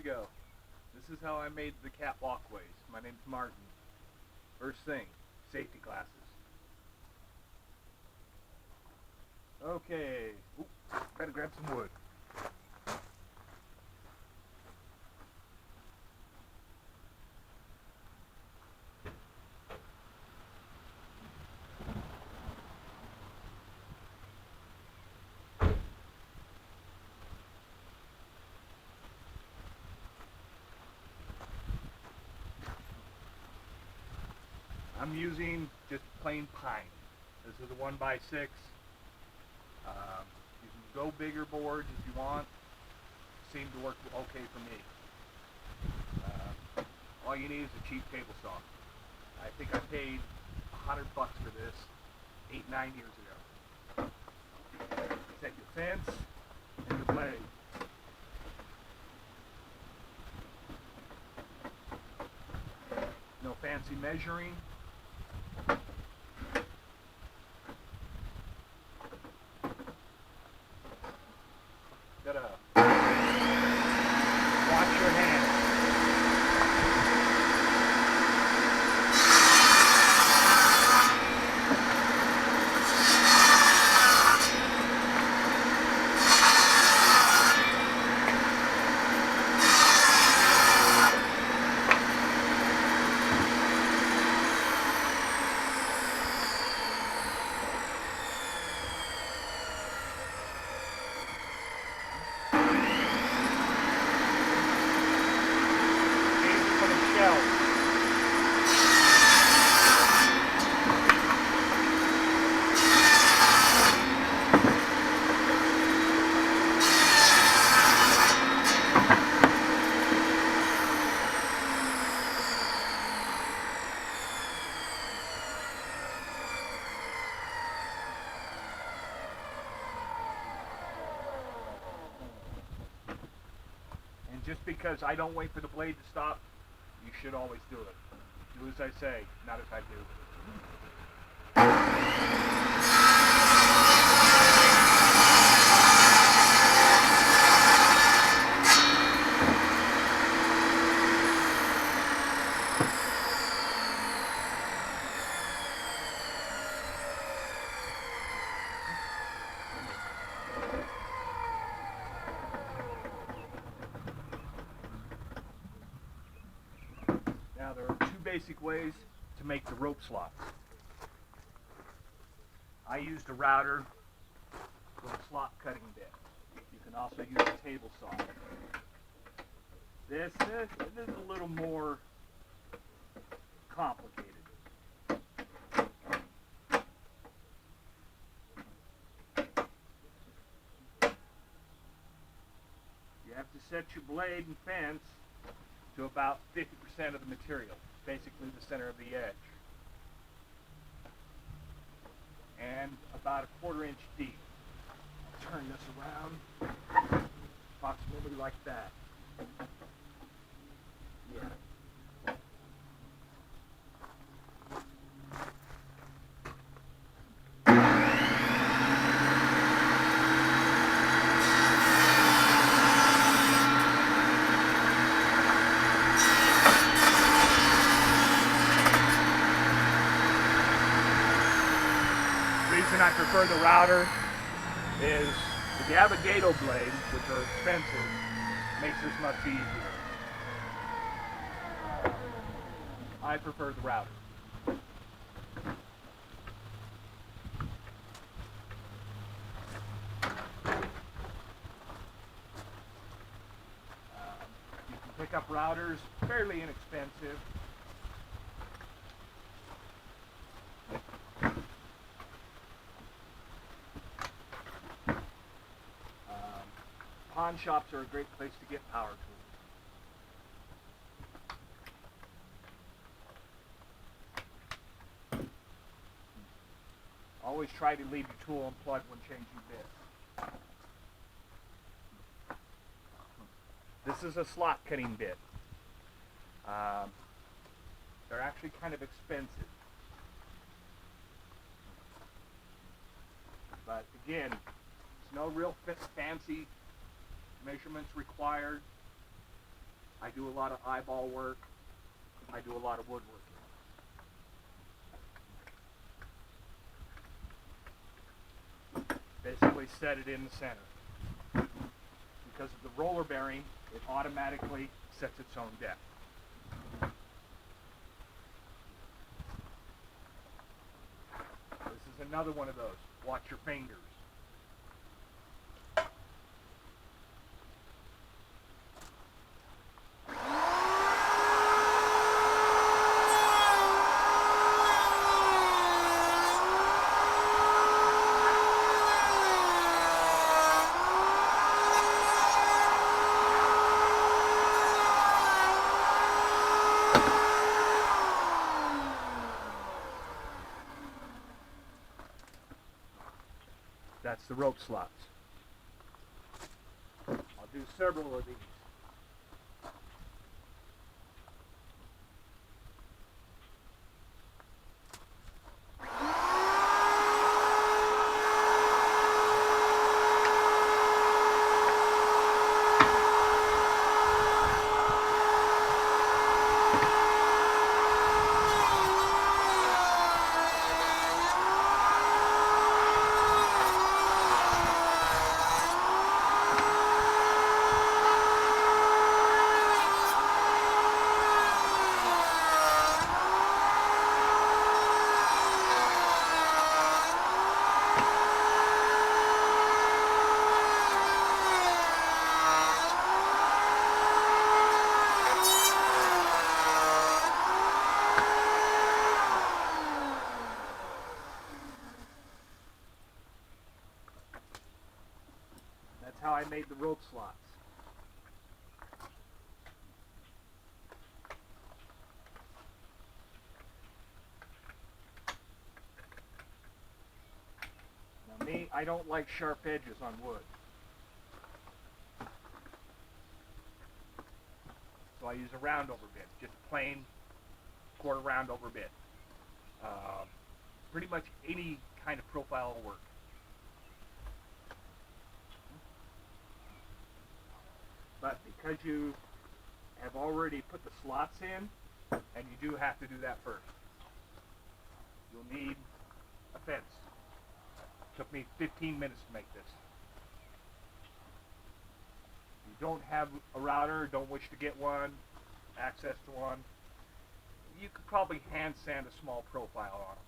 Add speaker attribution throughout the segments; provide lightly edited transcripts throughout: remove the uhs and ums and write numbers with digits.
Speaker 1: go. This is how I made the cat walkways. My name's Martin. First thing, safety glasses. Okay. Oop, gotta grab some wood. I'm using just plain pine. This is a 1x6. You can go bigger boards if you want. Seemed to work okay for me. All you need is a cheap table saw. I think I paid $100 for this 8-9 years ago. Set your fence and your blade. No fancy measuring. Gotta watch your hands. And just because I don't wait for the blade to stop, you should always do it. Do as I say, not as I do. Now there are two basic ways to make the rope slots. I used a router with a slot cutting bit. You can also use a table saw. This is a little more complicated. You have to set your blade and fence to about 50% of the material, basically the center of the edge, and about a 1/4 inch deep. I'll turn this around, approximately like that. Yeah. The reason I prefer the router is if you have a dado blade, which are expensive, it makes this much easier. I prefer the router. You can pick up routers, fairly inexpensive. Pawn shops are a great place to get power tools. Always try to leave your tool unplugged when changing bits. This is a slot cutting bit. They're actually kind of expensive. But again, it's no real fancy measurements required. I do a lot of eyeball work. I do a lot of woodworking. Basically set it in the center. Because of the roller bearing, it automatically sets its own depth. This is another one of those. Watch your fingers. That's the rope slots. I'll do several of these. That's how I made the rope slots. Now me, I don't like sharp edges on wood. So I use a round over bit, just plain quarter round over bit. Pretty much any kind of profile will work. But because you have already put the slots in, and you do have to do that first, you'll need a fence. It took me 15 minutes to make this. If you don't have a router, don't wish to get one, access to one, you could probably hand sand a small profile on them.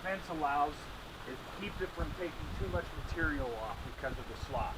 Speaker 1: Fence allows is to keep it from taking too much material off because of the slot.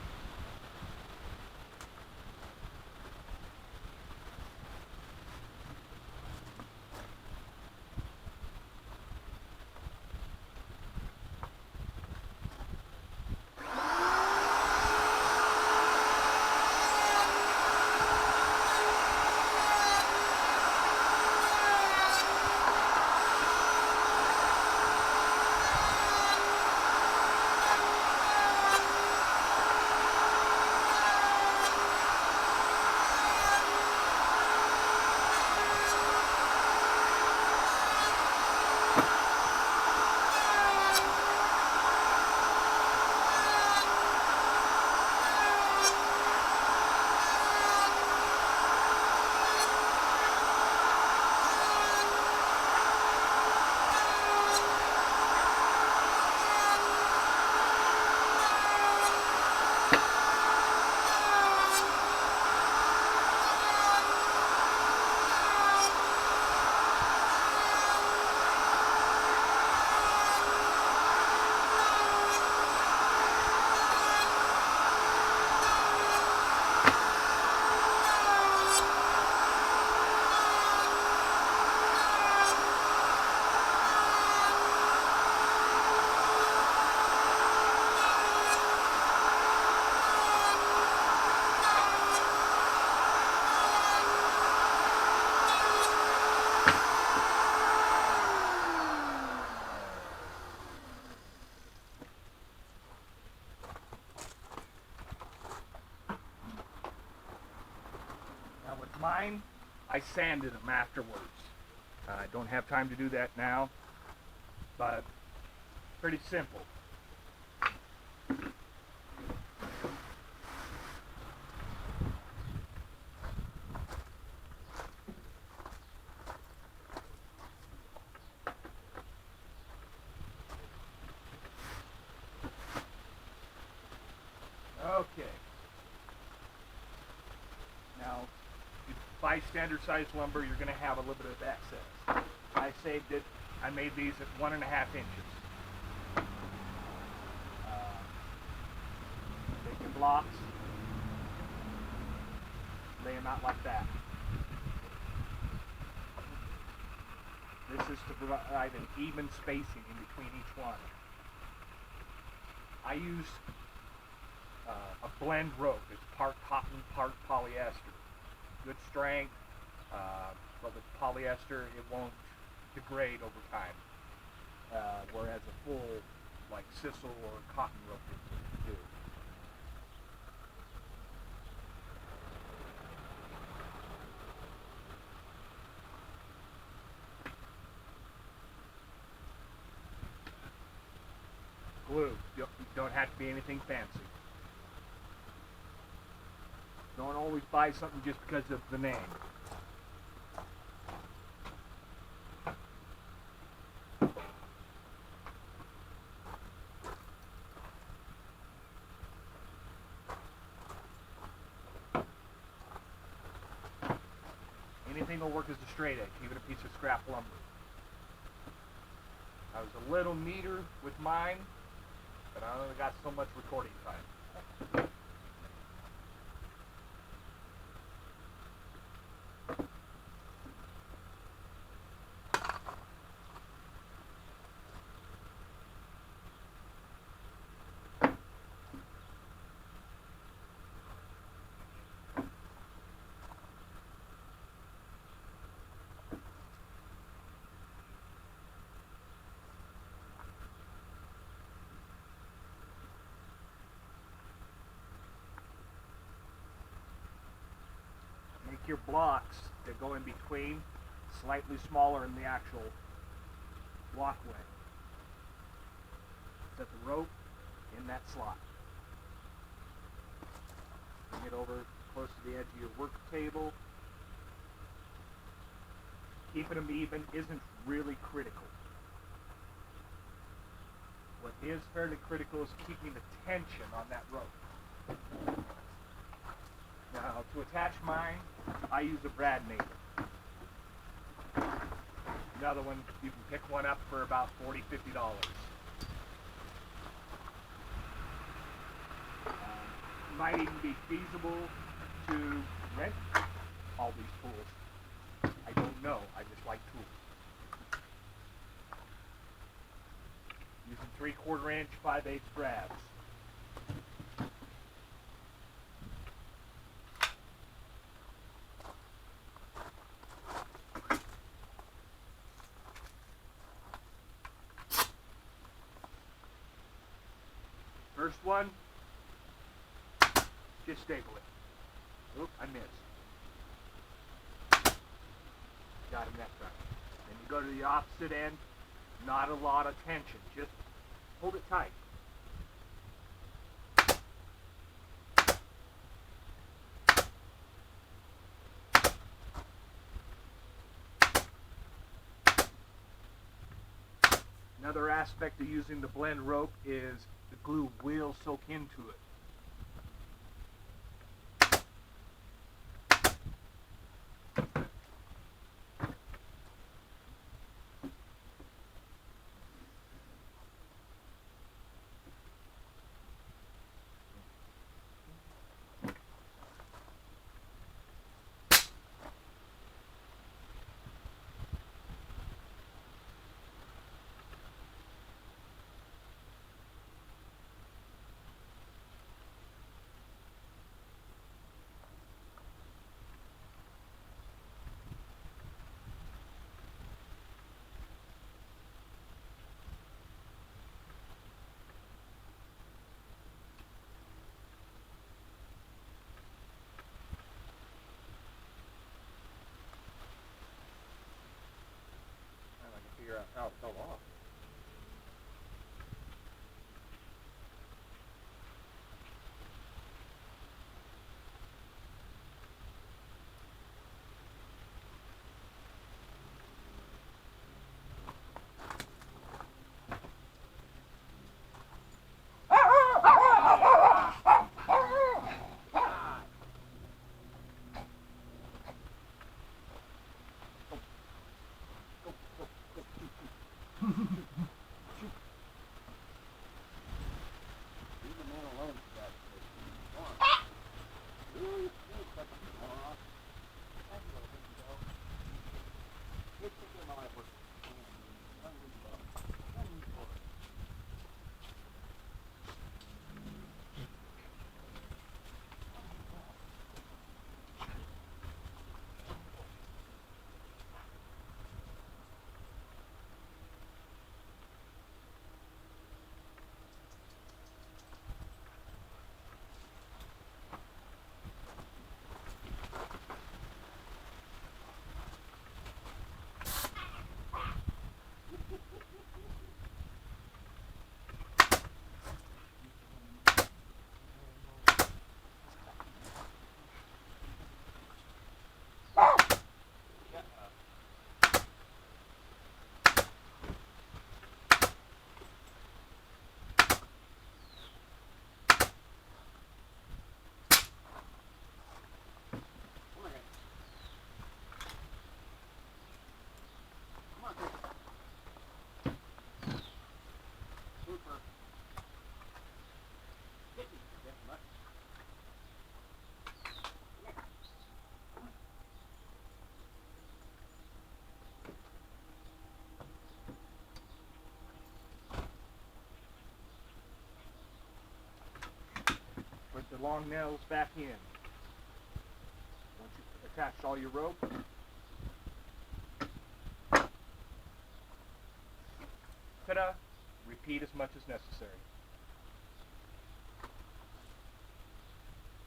Speaker 1: Mine, I sanded them afterwards. I don't have time to do that now, but pretty simple. Okay. Now, if you buy standard size lumber, you're going to have a little bit of excess. I saved it. I made these at 1.5 inches. Take your blocks, lay them out like that. This is to provide an even spacing in between each one. I use a blend rope. It's part cotton, part polyester. Good strength, but with polyester it won't degrade over time. Whereas a full, like sisal or cotton rope would do. Glue. You don't have to be anything fancy. Don't always buy something just because of the name. Anything will work as a straight edge, even a piece of scrap lumber. I was a little neater with mine, but I only got so much recording time. Make your blocks that go in between slightly smaller than the actual walkway. Set the rope in that slot. Bring it over close to the edge of your work table. Keeping them even isn't really critical. What is fairly critical is keeping the tension on that rope. Now, to attach mine, I use a brad nailer. Another one, you can pick one up for about $40, $50. Might even be feasible to rent all these tools. I don't know, I just like tools. Using 3/4 inch, 5/8 brads. First one, just staple it. Oop, I missed. Got him that time. Then you go to the opposite end, not a lot of tension, just hold it tight. Another aspect of using the blend rope is the glue will soak into it. the long nails back in. Once you've attached all your rope, ta-da, repeat as much as necessary.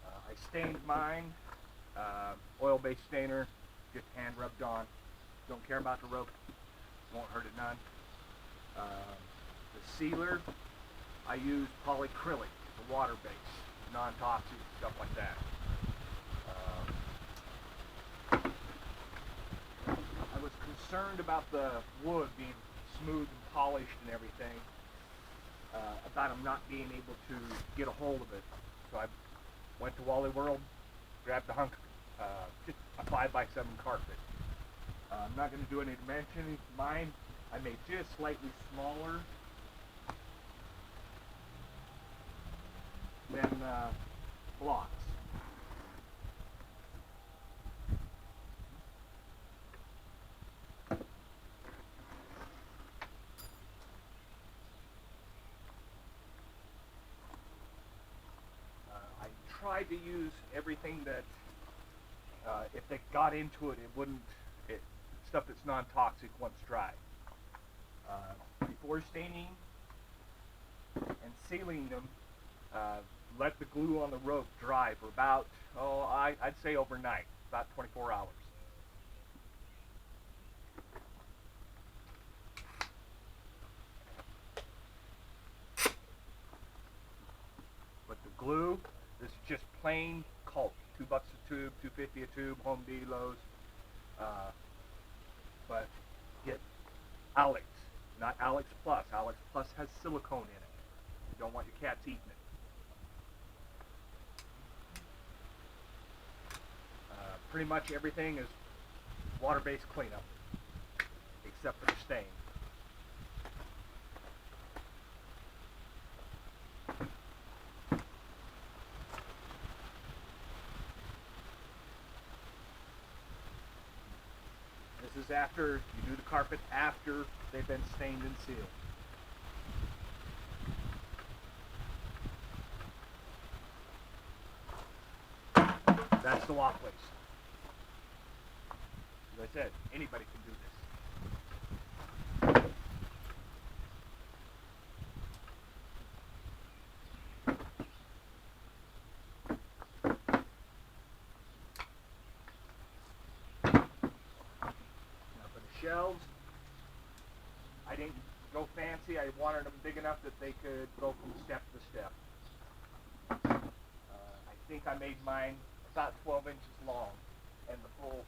Speaker 1: I stained mine, oil-based stainer, just hand rubbed on. Don't care about the rope, won't hurt it none. The sealer, I use polyacrylic, the water-based, non-toxic, stuff like that. I was concerned about the wood being smooth and polished and everything, about them not being able to get a hold of it. So I went to Wally World, grabbed a hunk, just a 5x7 carpet. I'm not going to do any dimensioning. Mine, I made just slightly smaller than blocks. I tried to use everything that, if they got into it, it wouldn't, stuff that's non-toxic once dry. Before staining and sealing them, let the glue on the rope dry for about, I'd say overnight, about 24 hours. But the glue, this is just plain caulk, $2 a tube, $2.50 a tube, Home Depot's. But get Alex, not Alex Plus. Alex Plus has silicone in it. You don't want your cats eating it. Pretty much everything is water-based cleanup, except for the stain. This is after you do the carpet, after they've been stained and sealed. That's the walkways. As I said, anybody can do this. Now for the shelves, I didn't go fancy. I wanted them big enough that they could go from step to step. I think I made mine about 12 inches long and the full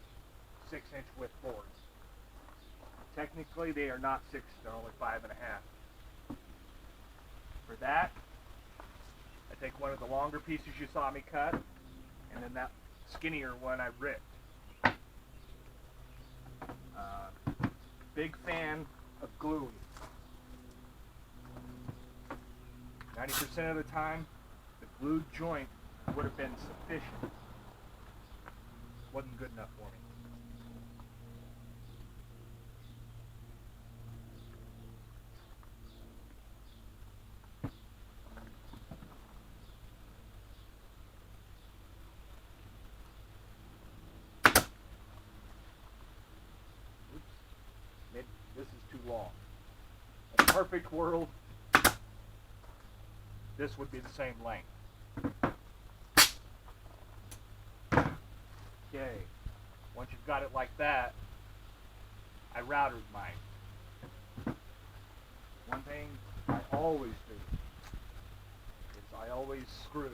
Speaker 1: 6-inch width boards. Technically, they are not 6; they're only 5.5. For that, I take one of the longer pieces you saw me cut, and then that skinnier one I ripped. Big fan of gluing. 90% of the time, the glued joint would have been sufficient. Wasn't good enough for me. This is too long. In a perfect world, this would be the same length. Okay, once you've got it like that, I routered mine. One thing I always do is I always screw.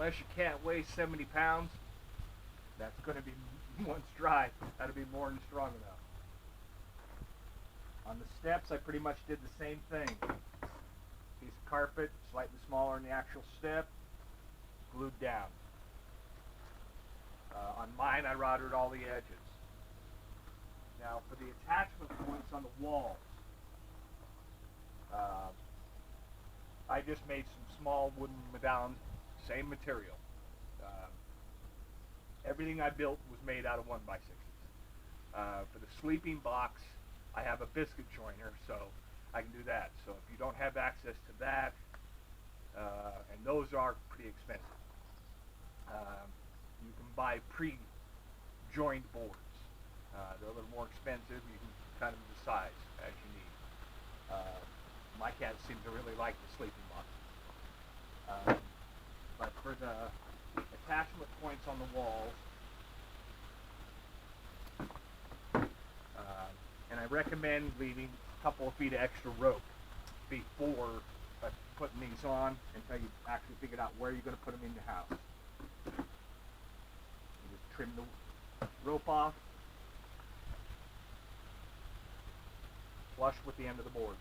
Speaker 1: unless you can't weigh 70 pounds, that's going to be, once dry, that'll be more than strong enough. On the steps, I pretty much did the same thing. Piece of carpet, slightly smaller than the actual step, glued down. On mine, I routed all the edges. Now, for the attachment points on the walls, I just made some small wooden medallions, same material. Everything I built was made out of 1x6s. For the sleeping box, I have a biscuit joiner, so I can do that. So if you don't have access to that, and those are pretty expensive, you can buy pre-joined boards. They're a little more expensive. You can cut them to size as you need. My cats seem to really like the sleeping box. But for the attachment points on the walls, and I recommend leaving a couple of feet of extra rope before putting these on until you actually figured out where you're going to put them in your house. You just trim the rope off, flush with the end of the board.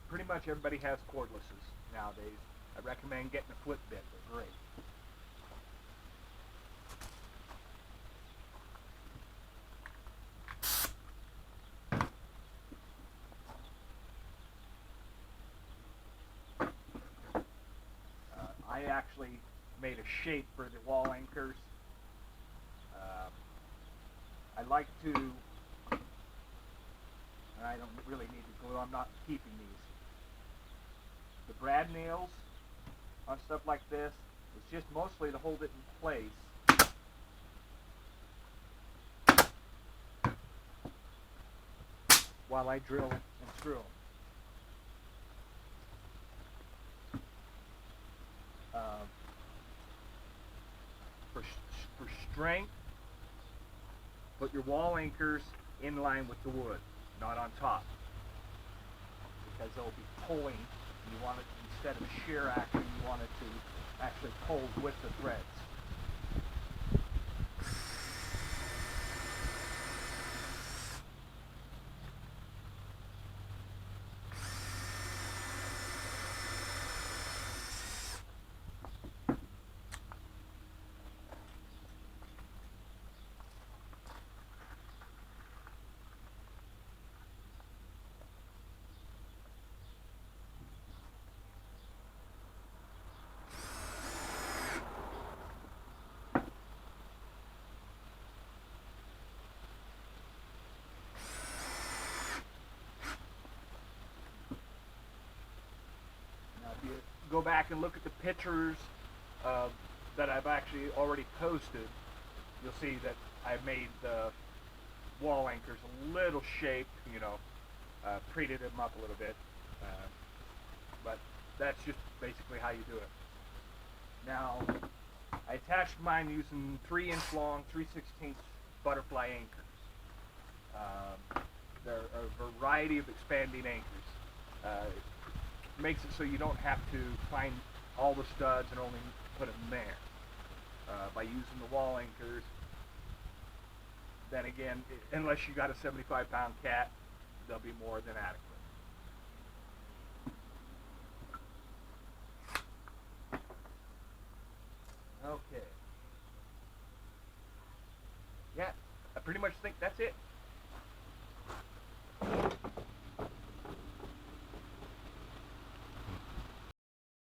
Speaker 1: Pretty much everybody has cordlesses nowadays. I recommend getting a flip bit. They're great. I actually made a shape for the wall anchors. I like to, and I don't really need to glue, I'm not keeping these. The brad nails on stuff like this, it's just mostly to hold it in place. While I drill and screw them. For strength, put your wall anchors in line with the wood, not on top, because they'll be pulling. You want it, instead of shear action, you want it to actually pull with the threads. Go back and look at the pictures that I've actually already posted, you'll see that I've made the wall anchors a little shaped, prettied them up a little bit, but that's just basically how you do it. Now, I attached mine using 3-inch long, 3/16 butterfly anchors. There are a variety of expanding anchors. Makes it so you don't have to find all the studs and only put them there. By using the wall anchors, then again, unless you got a 75-pound cat, they'll be more than adequate. Okay. Yeah, I pretty much think that's it.